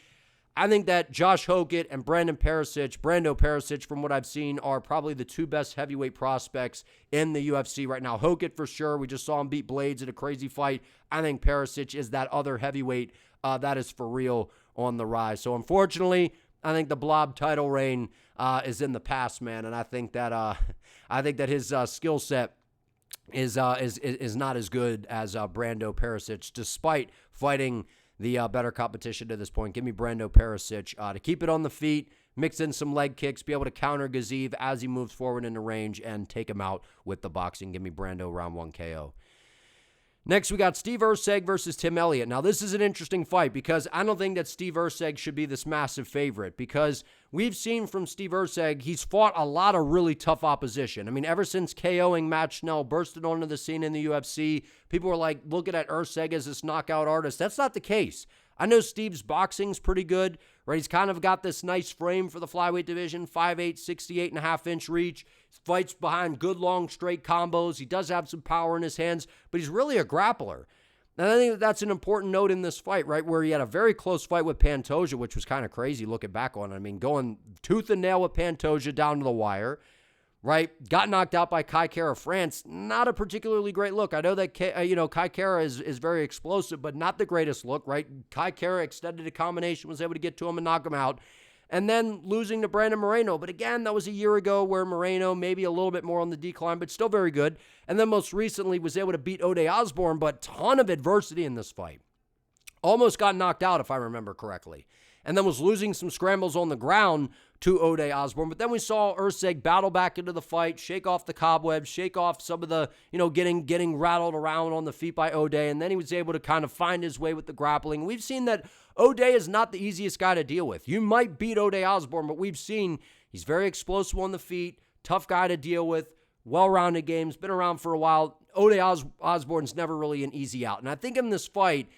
I think that Josh Hokett and Brando Pericic, from what I've seen, are probably the two best heavyweight prospects in the UFC right now. Hokett for sure. We just saw him beat Blades in a crazy fight. I think Pericic is that other heavyweight that is for real on the rise. So unfortunately, I think the Blob title reign is in the past, man. And I think that his skill set is not as good as Brando Pericic, despite fighting the better competition to this point. Give me Brando Pericic to keep it on the feet, mix in some leg kicks, be able to counter Gaziev as he moves forward into range, and take him out with the boxing. Give me Brando round 1 KO. Next, we got Steve Erceg versus Tim Elliott. Now, this is an interesting fight because I don't think that Steve Erceg should be this massive favorite because we've seen from Steve Erceg, he's fought a lot of really tough opposition. I mean, ever since KOing Matt Schnell, bursted onto the scene in the UFC, people were like looking at Erceg as this knockout artist. That's not the case. I know Steve's boxing's pretty good, right? He's kind of got this nice frame for the flyweight division, 5'8", 68.5-inch reach. Fights behind good, long, straight combos. He does have some power in his hands, but he's really a grappler. And I think that that's an important note in this fight, right, where he had a very close fight with Pantoja, which was kind of crazy looking back on it. I mean, going tooth and nail with Pantoja down to the wire, right? Got knocked out by Kai Kara France. Not a particularly great look. I know that Kai Kara is very explosive, but not the greatest look, right? Kai Kara extended a combination, was able to get to him and knock him out. And then losing to Brandon Moreno. But again, that was a year ago where Moreno maybe a little bit more on the decline, but still very good. And then most recently was able to beat Ode Osborne, but ton of adversity in this fight. Almost got knocked out, if I remember correctly. And then was losing some scrambles on the ground to Ode Osborne. But then we saw Erceg battle back into the fight, shake off the cobwebs, shake off some of the, getting rattled around on the feet by Ode. And then he was able to kind of find his way with the grappling. We've seen that Ode is not the easiest guy to deal with. You might beat Ode Osborne, but we've seen he's very explosive on the feet, tough guy to deal with, well-rounded games, been around for a while. Ode Osborne's never really an easy out. And I think in this fight,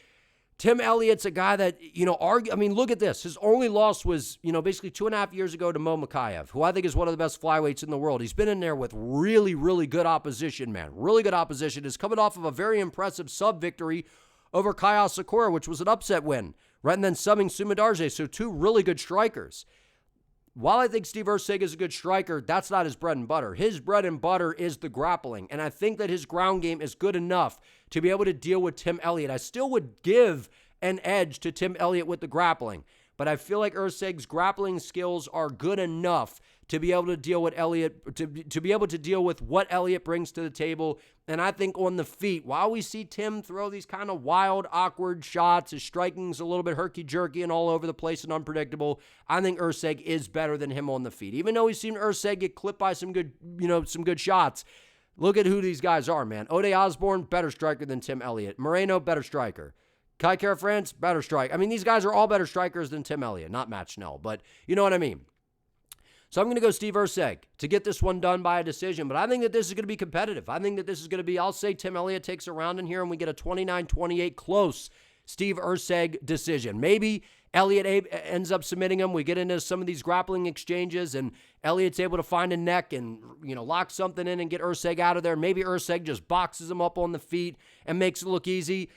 Tim Elliott's a guy that, look at this. His only loss was, basically 2.5 years ago to Micallef, who I think is one of the best flyweights in the world. He's been in there with really, really good opposition, man. Really good opposition. Is coming off of a very impressive sub-victory over Kaya Sakura, which was an upset win, right? And then subbing Sumidarje, so two really good strikers. While I think Steve Erceg is a good striker, that's not his bread and butter. His bread and butter is the grappling, and I think that his ground game is good enough to be able to deal with Tim Elliott. I still would give an edge to Tim Elliott with the grappling, but I feel like Erceg's grappling skills are good enough to be able to deal with Elliott, to be able to deal with what Elliott brings to the table. And I think on the feet, while we see Tim throw these kind of wild, awkward shots, his striking's a little bit herky-jerky and all over the place and unpredictable, I think Erceg is better than him on the feet. Even though we've seen Erceg get clipped by some good shots, look at who these guys are, man. Ode Osborne, better striker than Tim Elliott. Moreno, better striker. Kai Kara France, better striker. I mean, these guys are all better strikers than Tim Elliott, not Matt Schnell, but you know what I mean. So I'm going to go Steve Erceg to get this one done by a decision, but I think that this is going to be competitive. I think that this is going to be, I'll say Tim Elliott takes a round in here and we get a 29-28 close Steve Erceg decision. Maybe Elliott ends up submitting him. We get into some of these grappling exchanges and Elliott's able to find a neck and, lock something in and get Erceg out of there. Maybe Erceg just boxes him up on the feet and makes it look easy.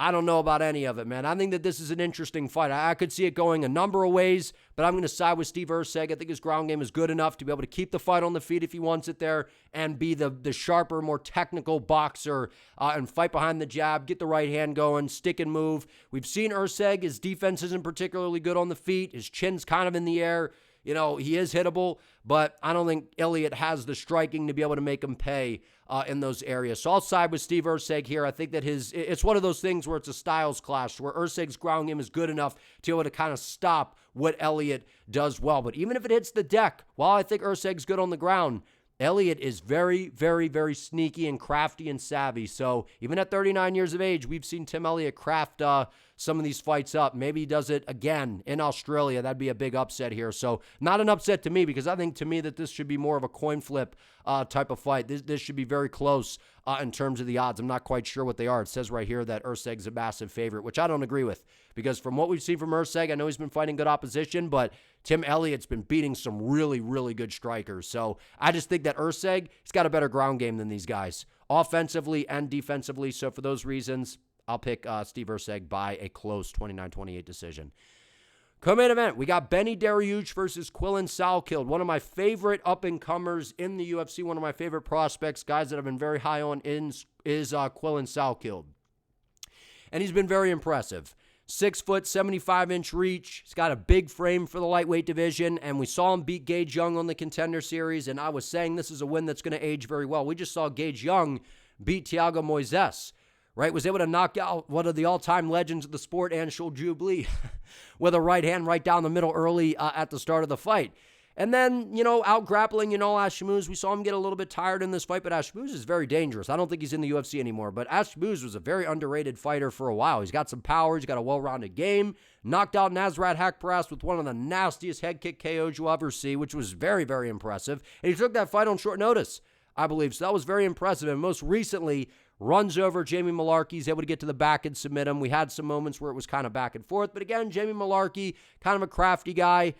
I don't know about any of it, man. I think that this is an interesting fight. I could see it going a number of ways, but I'm going to side with Steve Erceg. I think his ground game is good enough to be able to keep the fight on the feet if he wants it there and be the sharper, more technical boxer and fight behind the jab, get the right hand going, stick and move. We've seen Erceg. His defense isn't particularly good on the feet. His chin's kind of in the air. he is hittable, but I don't think Elliott has the striking to be able to make him pay in those areas. So I'll side with Steve Erceg here. I think that it's one of those things where it's a styles clash, where Erceg's ground game is good enough to be able to kind of stop what Elliott does well. But even if it hits the deck, while I think Erceg's good on the ground, Elliott is very, very, very sneaky and crafty and savvy. So even at 39 years of age, we've seen Tim Elliott craft some of these fights up. Maybe he does it again in Australia. That'd be a big upset here. So not an upset to me, because I think to me that this should be more of a coin flip type of fight. This should be very close in terms of the odds. I'm not quite sure what they are. It says right here that Erceg's a massive favorite, which I don't agree with, because from what we've seen from Erceg, I know he's been fighting good opposition, but Tim Elliott's been beating some really, really good strikers. So I just think that Erceg, he's got a better ground game than these guys, offensively and defensively. So for those reasons, I'll pick Steve Erceg by a close 29-28 decision. Co-main event, we got Benny Dariush versus Quillen Salkilld, one of my favorite up-and-comers in the UFC, one of my favorite prospects, guys that I've been very high on is Quillen Salkilld. And he's been very impressive. 6 foot, 75-inch reach. He's got a big frame for the lightweight division, and we saw him beat Gage Young on the Contender Series, and I was saying this is a win that's going to age very well. We just saw Gage Young beat Thiago Moises, right? Was able to knock out one of the all-time legends of the sport, Anshul Jubilee, with a right hand right down the middle early at the start of the fight. And then, out grappling, Ashimuz, we saw him get a little bit tired in this fight, but Ashimuz is very dangerous. I don't think he's in the UFC anymore, but Ashimuz was a very underrated fighter for a while. He's got some power. He's got a well-rounded game. Knocked out Nasrat Haqparast with one of the nastiest head kick KOs you'll ever see, which was very, very impressive. And he took that fight on short notice, I believe. So that was very impressive. And most recently, runs over Jamie Mullarkey. He's able to get to the back and submit him. We had some moments where it was kind of back and forth. But again, Jamie Mullarkey, kind of a crafty guy.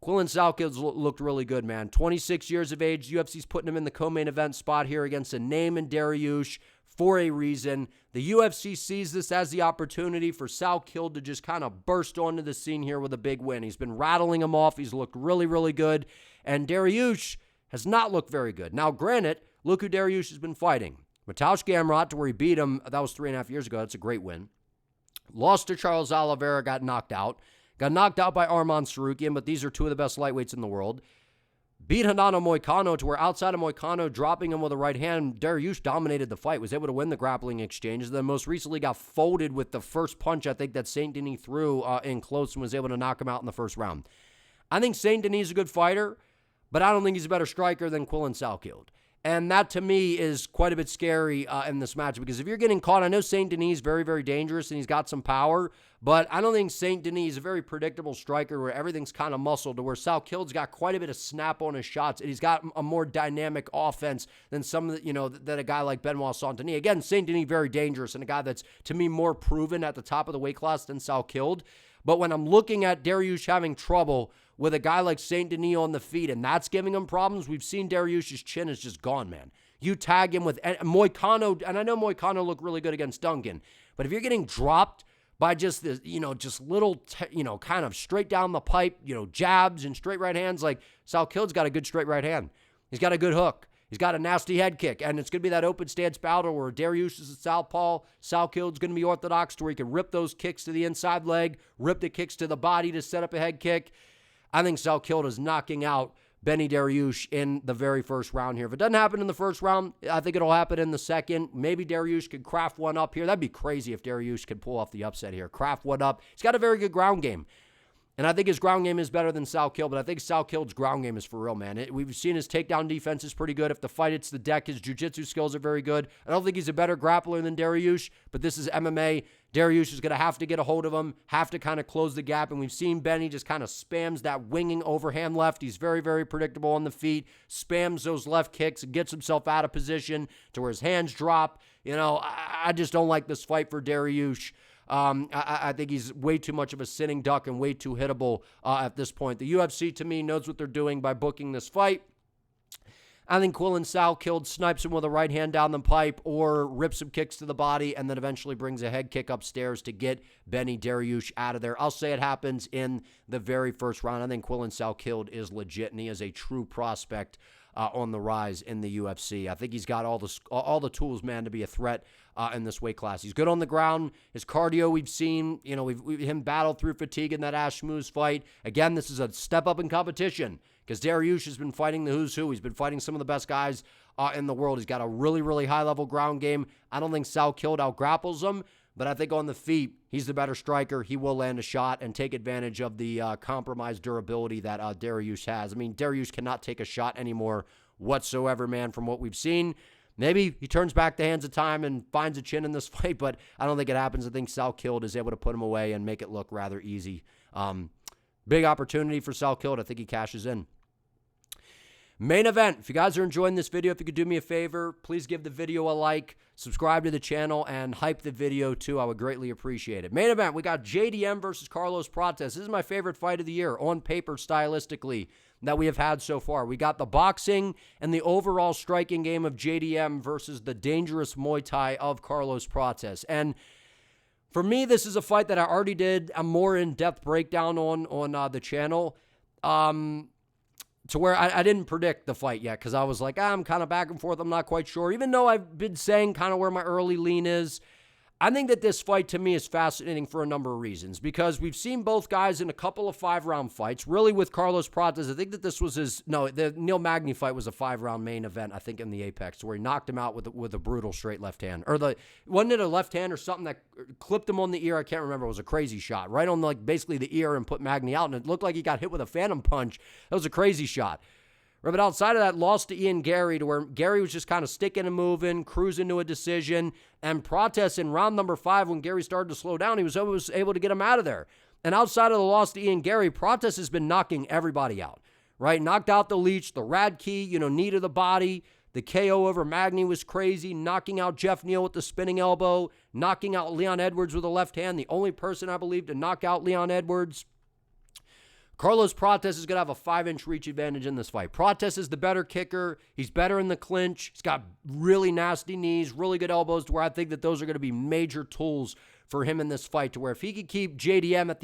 Quillen Salkilld looked really good, man. 26 years of age. UFC's putting him in the co-main event spot here against a name in Dariush for a reason. The UFC sees this as the opportunity for Salkilld to just kind of burst onto the scene here with a big win. He's been rattling him off. He's looked really, really good. And Dariush has not looked very good. Now, granted, look who Dariush has been fighting. Mateusz Gamrot, to where he beat him. That was 3.5 years ago. That's a great win. Lost to Charles Oliveira, got knocked out. Got knocked out by Arman Sarukian, but these are two of the best lightweights in the world. Beat Hinano Moicano, to where outside of Moicano dropping him with a right hand, Dariush dominated the fight, was able to win the grappling exchange. Then most recently got folded with the first punch, I think, that Saint Denis threw in close and was able to knock him out in the first round. I think Saint Denis is a good fighter, but I don't think he's a better striker than Quillen Salkilld. And that, to me, is quite a bit scary in this match, because if you're getting caught, I know Saint Denis is very, very dangerous, and he's got some power, but I don't think Saint Denis is a very predictable striker where everything's kind of muscled, to where Salkild's got quite a bit of snap on his shots, and he's got a more dynamic offense than some of the, that a guy like Benoit Saint-Denis. Again, Saint Denis very dangerous, and a guy that's, to me, more proven at the top of the weight class than Salkilld. But when I'm looking at Dariush having trouble with a guy like Saint Denis on the feet, and that's giving him problems, we've seen Dariush's chin is just gone, man. You tag him with Moicano, and I know Moicano looked really good against Duncan, but if you're getting dropped by just this, just little, kind of straight down the pipe, jabs and straight right hands, like Salkild's got a good straight right hand. He's got a good hook. He's got a nasty head kick, and it's going to be that open stance battle where Dariush is a southpaw. Salkild's going to be orthodox, to where he can rip those kicks to the inside leg, rip the kicks to the body to set up a head kick. I think Salkilld is knocking out Benny Dariush in the very first round here. If it doesn't happen in the first round, I think it'll happen in the second. Maybe Dariush could craft one up here. That'd be crazy if Dariush could pull off the upset here. Craft one up. He's got a very good ground game. And I think his ground game is better than Salkilld, but I think Salkild's ground game is for real, man. We've seen his takedown defense is pretty good. If the fight hits the deck, his jiu-jitsu skills are very good. I don't think he's a better grappler than Dariush, but this is MMA. Dariush is going to have to get a hold of him, have to kind of close the gap, and we've seen Benny just kind of spams that winging overhand left. He's very, very predictable on the feet, spams those left kicks, and gets himself out of position to where his hands drop. I just don't like this fight for Dariush. I think he's way too much of a sitting duck and way too hittable at this point. The UFC, to me, knows what they're doing by booking this fight. I think Quillen Salkilld snipes him with a right hand down the pipe or rips some kicks to the body and then eventually brings a head kick upstairs to get Benny Dariush out of there. I'll say it happens in the very first round. I think Quillen Salkilld is legit, and he is a true prospect on the rise in the UFC. I think he's got all the tools, man, to be a threat in this weight class. He's good on the ground. His cardio, we've seen, we've him battle through fatigue in that Ash Moose fight. Again, this is a step up in competition because Dariush has been fighting the who's who. He's been fighting some of the best guys in the world. He's got a really, really high-level ground game. I don't think Salkilld out-grapples him, but I think on the feet, he's the better striker. He will land a shot and take advantage of the compromised durability that Dariush has. I mean, Dariush cannot take a shot anymore whatsoever, man, from what we've seen. Maybe he turns back the hands of time and finds a chin in this fight, but I don't think it happens. I think Salkilld is able to put him away and make it look rather easy. Big opportunity for Salkilld. I think he cashes in. Main event. If you guys are enjoying this video, if you could do me a favor, please give the video a like, subscribe to the channel, and hype the video too. I would greatly appreciate it. Main event, we got JDM versus Carlos Prates. This is my favorite fight of the year on paper stylistically that we have had so far. We got the boxing and the overall striking game of JDM versus the dangerous Muay Thai of Carlos Prates. And for me, this is a fight that I already did a more in-depth breakdown on the channel. To where I didn't predict the fight yet because I was like, I'm kind of back and forth. I'm not quite sure. Even though I've been saying kind of where my early lean is, I think that this fight to me is fascinating for a number of reasons because we've seen both guys in a couple of 5-round fights. Really with Carlos Prates, I think that this was the Neil Magny fight was a 5-round main event, I think in the Apex, where he knocked him out with a brutal straight left hand. Or wasn't it a left hand or something that clipped him on the ear? I can't remember. It was a crazy shot. Right on basically the ear and put Magny out, and it looked like he got hit with a phantom punch. That was a crazy shot. But outside of that, lost to Ian Gary, to where Gary was just kind of sticking and moving, cruising to a decision. And Prates in round number 5, when Gary started to slow down, he was able to get him out of there. And outside of the loss to Ian Gary, Prates has been knocking everybody out, right? Knocked out the Leech, the Radke, knee to the body. The KO over Magny was crazy, knocking out Jeff Neal with the spinning elbow, knocking out Leon Edwards with a left hand, the only person, I believe, to knock out Leon Edwards. Carlos Prates is going to have a 5-inch reach advantage in this fight. Prates is the better kicker. He's better in the clinch. He's got really nasty knees, really good elbows, to where I think that those are going to be major tools for him in this fight, to where if he could keep JDM at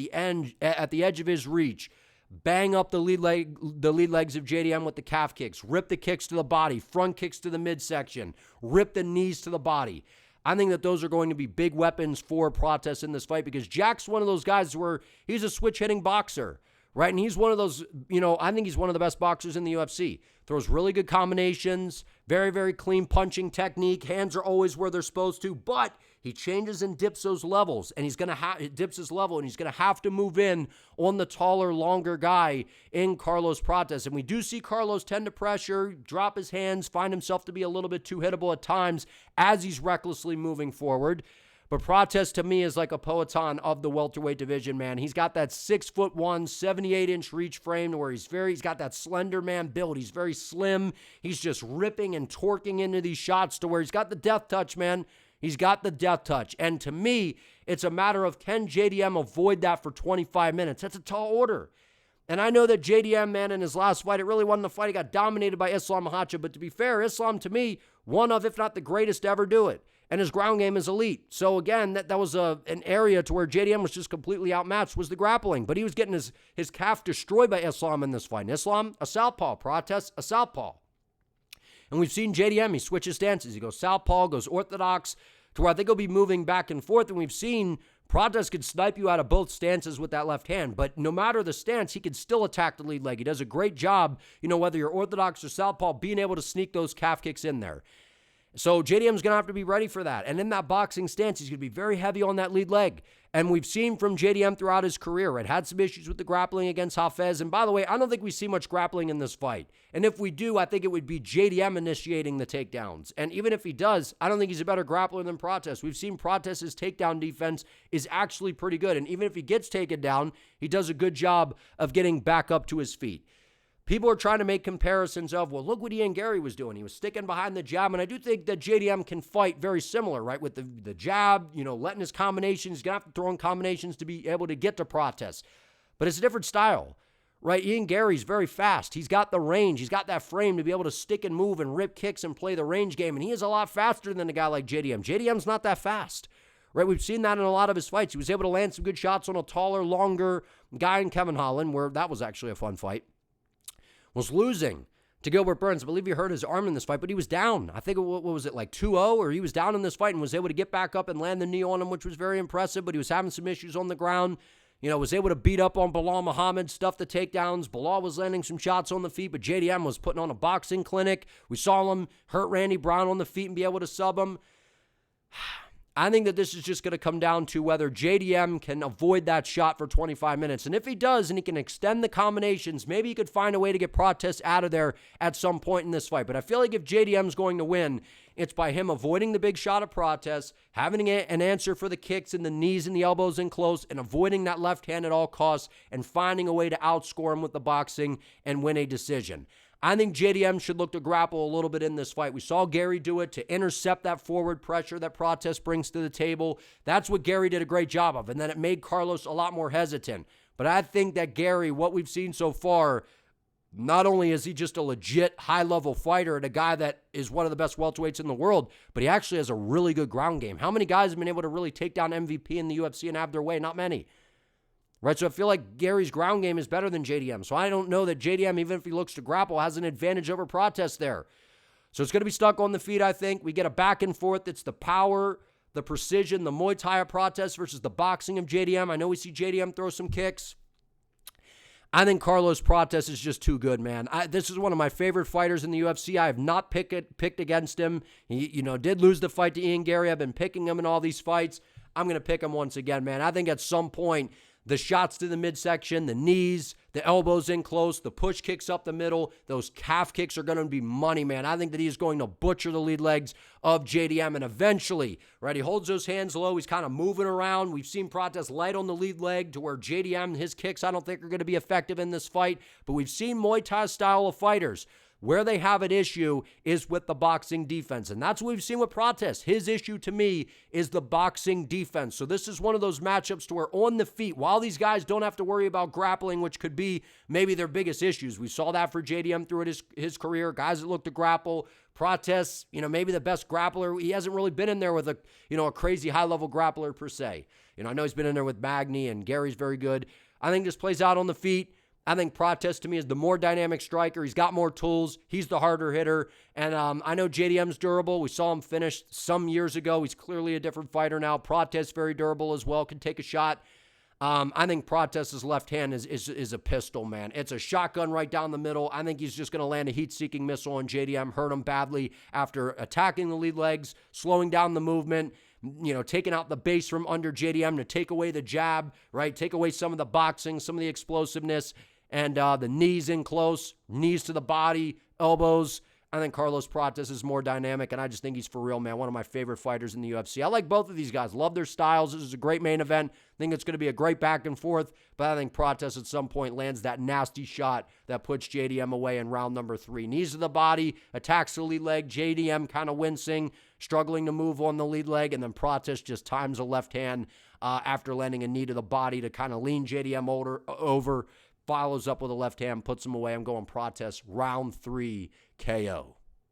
the edge of his reach, bang up the lead legs of JDM with the calf kicks, rip the kicks to the body, front kicks to the midsection, rip the knees to the body. I think that those are going to be big weapons for Prates in this fight because Jack's one of those guys where he's a switch-hitting boxer. Right, and he's one of those, I think he's one of the best boxers in the UFC. Throws really good combinations, very, very clean punching technique. Hands are always where they're supposed to, but he changes and dips those levels, and he's going to dips his level, and he's going to have to move in on the taller, longer guy in Carlos Prates. And we do see Carlos tend to pressure, drop his hands, find himself to be a little bit too hittable at times as he's recklessly moving forward. But Prates, to me, is like a Poatan of the welterweight division, man. He's got that 6'1", 78-inch reach frame where he's got that slender man build. He's very slim. He's just ripping and torquing into these shots to where he's got the death touch, man. He's got the death touch. And to me, it's a matter of can JDM avoid that for 25 minutes? That's a tall order. And I know that JDM, man, in his last fight, it really wasn't a fight. He got dominated by Islam Makhachev. But to be fair, Islam, to me, one of, if not the greatest to ever do it. And his ground game is elite. So again, that was an area to where JDM was just completely outmatched was the grappling. But he was getting his calf destroyed by Islam in this fight. And Islam, a southpaw. Prates, a southpaw. And we've seen JDM, he switches stances. He goes southpaw, goes orthodox, to where I think he'll be moving back and forth. And we've seen Prates could snipe you out of both stances with that left hand. But no matter the stance, he can still attack the lead leg. He does a great job, whether you're orthodox or southpaw, being able to sneak those calf kicks in there. So JDM's going to have to be ready for that. And in that boxing stance, he's going to be very heavy on that lead leg. And we've seen from JDM throughout his career, right? Had some issues with the grappling against Hafez. And by the way, I don't think we see much grappling in this fight. And if we do, I think it would be JDM initiating the takedowns. And even if he does, I don't think he's a better grappler than Prates. We've seen Prates' takedown defense is actually pretty good. And even if he gets taken down, he does a good job of getting back up to his feet. People are trying to make comparisons of, well, look what Ian Gary was doing. He was sticking behind the jab, and I do think that JDM can fight very similar, right? With the jab, letting his combinations, he's going to have to throw in combinations to be able to get to Prates. But it's a different style, right? Ian Gary's very fast. He's got the range. He's got that frame to be able to stick and move and rip kicks and play the range game, and he is a lot faster than a guy like JDM. JDM's not that fast, right? We've seen that in a lot of his fights. He was able to land some good shots on a taller, longer guy in Kevin Holland, where that was actually a fun fight. Was losing to Gilbert Burns. I believe he hurt his arm in this fight, but he was down. I think, what was it, like 2-0? Or he was down in this fight and was able to get back up and land the knee on him, which was very impressive, but he was having some issues on the ground. Was able to beat up on Bilal Muhammad, stuff the takedowns. Bilal was landing some shots on the feet, but JDM was putting on a boxing clinic. We saw him hurt Randy Brown on the feet and be able to sub him. I think that this is just going to come down to whether JDM can avoid that shot for 25 minutes. And if he does and he can extend the combinations, maybe he could find a way to get Prates out of there at some point in this fight. But I feel like if JDM's going to win, it's by him avoiding the big shot of Prates, having an answer for the kicks and the knees and the elbows in close, and avoiding that left hand at all costs, and finding a way to outscore him with the boxing and win a decision. I think JDM should look to grapple a little bit in this fight. We saw Gary do it to intercept that forward pressure that Prates brings to the table. That's what Gary did a great job of, and then it made Carlos a lot more hesitant. But I think that Gary, what we've seen so far, not only is he just a legit high-level fighter and a guy that is one of the best welterweights in the world, but he actually has a really good ground game. How many guys have been able to really take down MVP in the UFC and have their way? Not many. Right, so I feel like Gary's ground game is better than JDM. So I don't know that JDM, even if he looks to grapple, has an advantage over Prates there. So it's going to be stuck on the feet, I think. We get a back and forth. It's the power, the precision, the Muay Thai of Prates versus the boxing of JDM. I know we see JDM throw some kicks. I think Carlos Prates is just too good, man. This is one of my favorite fighters in the UFC. I have not picked against him. He, did lose the fight to Ian Gary. I've been picking him in all these fights. I'm going to pick him once again, man. I think at some point, the shots to the midsection, the knees, the elbows in close, the push kicks up the middle, those calf kicks are going to be money, man. I think that he's going to butcher the lead legs of JDM, and eventually, right, he holds those hands low. He's kind of moving around. We've seen Prates light on the lead leg to where JDM, his kicks, I don't think are going to be effective in this fight, but we've seen Muay Thai style of fighters. Where they have an issue is with the boxing defense, and that's what we've seen with Prates. His issue, to me, is the boxing defense. So this is one of those matchups to where on the feet, while these guys don't have to worry about grappling, which could be maybe their biggest issues. We saw that for JDM throughout his career, guys that look to grapple. Prates, maybe the best grappler. He hasn't really been in there with a crazy high-level grappler per se. I know he's been in there with Magny, and Gary's very good. I think this plays out on the feet. I think Prates, to me, is the more dynamic striker. He's got more tools. He's the harder hitter. And I know JDM's durable. We saw him finish some years ago. He's clearly a different fighter now. Prates, very durable as well, can take a shot. I think Prates' left hand is a pistol, man. It's a shotgun right down the middle. I think he's just going to land a heat-seeking missile on JDM, hurt him badly after attacking the lead legs, slowing down the movement, taking out the base from under JDM to take away the jab, right? Take away some of the boxing, some of the explosiveness, and the knees in close, knees to the body, elbows. I think Carlos Prates is more dynamic, and I just think he's for real, man. One of my favorite fighters in the UFC. I like both of these guys. Love their styles. This is a great main event. I think it's going to be a great back and forth, but I think Prates at some point lands that nasty shot that puts JDM away in round number 3. Knees to the body, attacks the lead leg. JDM kind of wincing, struggling to move on the lead leg, and then Prates just times a left hand after landing a knee to the body to kind of lean JDM over, follows up with a left hand, puts him away. I'm going Prates round 3 KO.